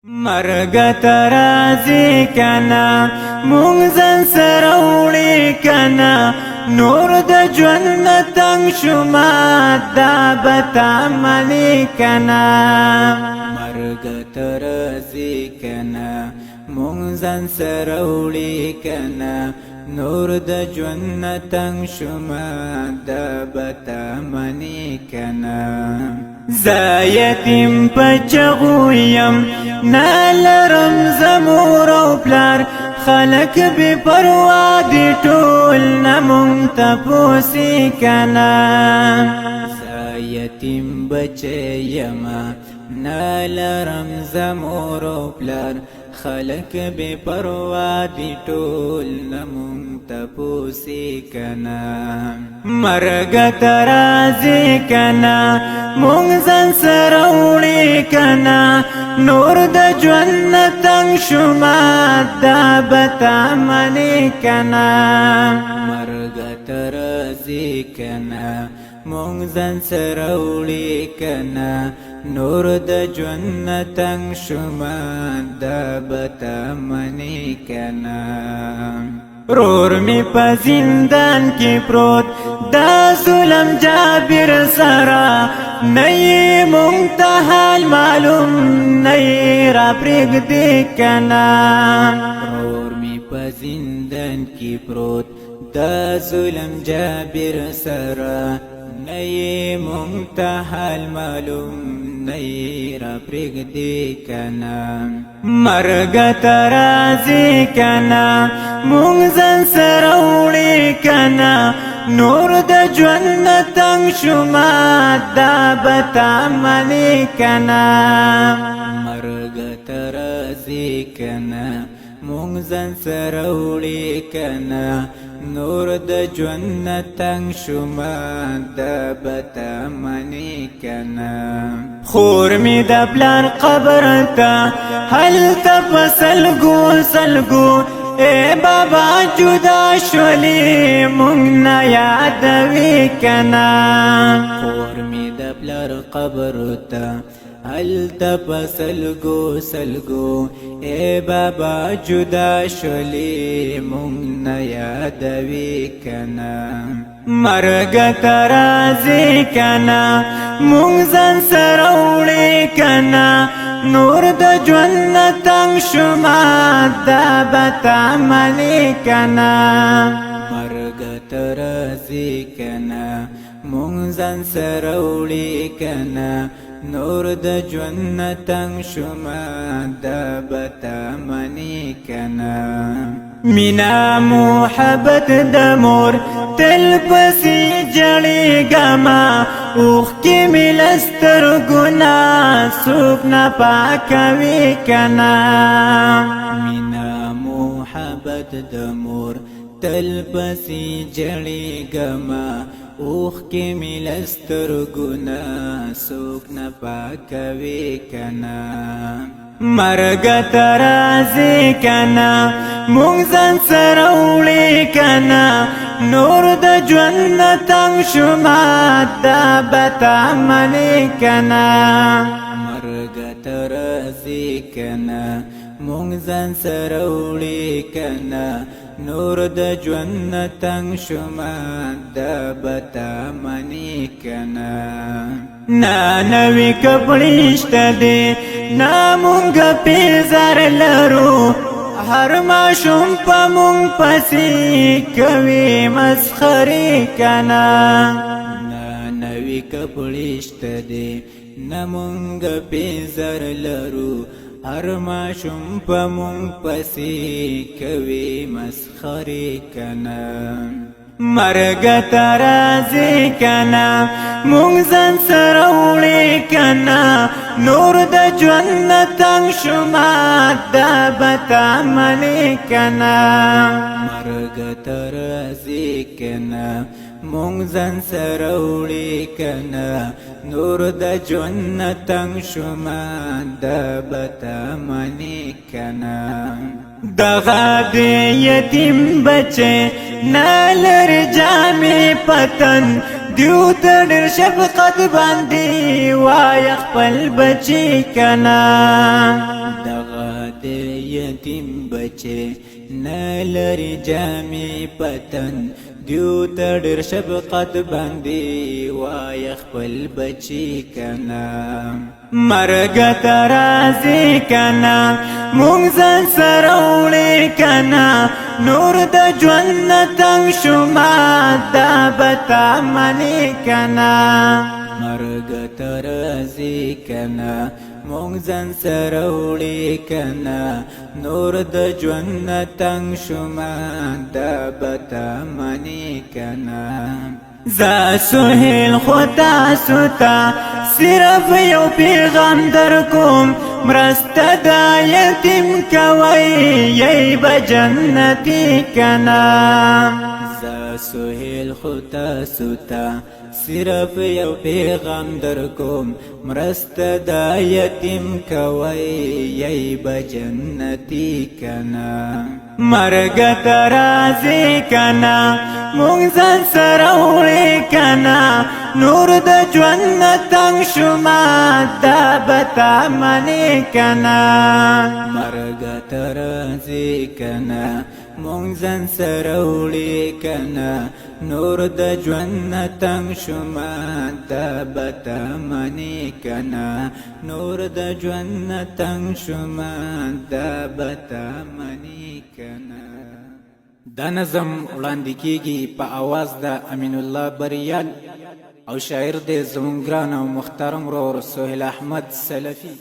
مرگ ترازی کنا مونږ ځان سره وړي کنا نور د ژوند تنگ شوما دا بتا منی کنا مرگ ترازی کنا مونږ ځان سره وړي کنا نور د ژوند تنگ شوما دا بتا منی کنا زایتیم پچغویم نالرم زمور او پلار خلق بی پروا دی ټول نمون تپوسی کنا زایتیم بچیم نالرم زمور او پلار خلق بی پروا دی ټول نمون تپوسی کنا مرگ ترازی کنا مونږ ځان سره وړي کنا نور د ژوند تنگ شوما دا بتا منی کنا مرگ ترازی کنا مونږ ځان سره وړي کنا نور د ژوند تنگ شوما دا بتا منی کنا رور می په زندان کې پروت دا ظلم جابر سرا نئی مونږ معلوم نئی را پرېږدي کنا رور می په زندان کې پروت دا ظلم جابر سرا نئی مونږ معلوم نئی را پرېږدي کنا مرگ ترازی کنا مونږ ځان سره وړي کنا نور د ژوند تنگ شوما دا بتا منی کنا مرگ ترازی کنا مونږ ځان سره وړي کنا نور د ژوند تنگ شوما دا بتا منی کنا خور می د پلار قبر ته هلته په سلګو اے بابا جدا شولی مونږ نه یادوي کنا خور می د پلار قبر ته هلته په سلګو اے بابا جدا شولی مونږ نه یادوي کنا مرگ ترازی کنا مونږ ځان سره وړي کنا نور د ژوند تنگ شوما دا بتا منی کنا مرگ ترازی کنا مونږ ځان سره وړي کنا نور د ژوند تنگ شوما دا بتا منی کنا مینا محبت د مور تل پسې جړېږما اوښکې مې له سترګو نه څوک نه پاکوي کنا مینا محبت د مور تل پسې جړېږما اوښکې مې له سترګو نه څوک نه پاکوي کنا مرگ ترازی کنا مونږ ځان سره وړي کنا نور د ژوند تنگ شوما دا بتا منی کنا مرگ ترازی کنا مونږ ځان سره وړي کنا نور د ژوند تنگ شوما دا بتا منی کنا نا نوی کپڑی شته دی نا مونږ پیزار لرو هر ماشوم په مونږ پسې کوي مسخرې کنا نا نوی کپڑی شته دی نا مونږ پیزار لرو هر ماشوم په مونږ پسې کوي مسخرې کنا مرگ ترازی کنا مونږ ځان سره وړي کنا نور د ژوند تنگ شوما دا بتا منی کنا مرگ ترازی کنا مونږ ځان سره وړي کنا نور د ژوند تنگ شوما دا بتا منی کنا دغه د یتیم بچه نالر جامې پتن دیو ته ډېر شفقت باندې وای خپل بچی کنا یتیم بچه نلری جامی پتن دیو ته ډېر شفقت باندې وای خپل بچی کنا مرګ ته راځي کنا مونږ ځان سره وړي کنا نور د ژوند تنګ شوما دا بتا منی کنا مرګ ته راځي کنا مونږ ځان سره وړي کنا نور د ژوند تنګ شوما دا بتا منی کنا زا سهیل خدا ستا صرف یو پیغام در کوم مرست دا یتیم کوي یی بجنتی کنا زا سهیل خدا ستا صرف یو پیغام در کوم مرست دا یتیم کوي یی بجنتی کنا مرګ ته راځي کنا مونږ ځان سره وړي کنا نور د ژوند تنګ شوما دا بتا منی کنا مرګ ته راځي کنا مونږ ځان سره وړي کنا نور د ژوند تنګ شوما دا بتا منی کنا نور د ژوند تنګ شوما دا بتا منی کنا دا نظم وړاندې کیږي په आवाज د امین الله بریال او شاعر د زمونږ ګران او محترم ورور سهیل احمد سلفي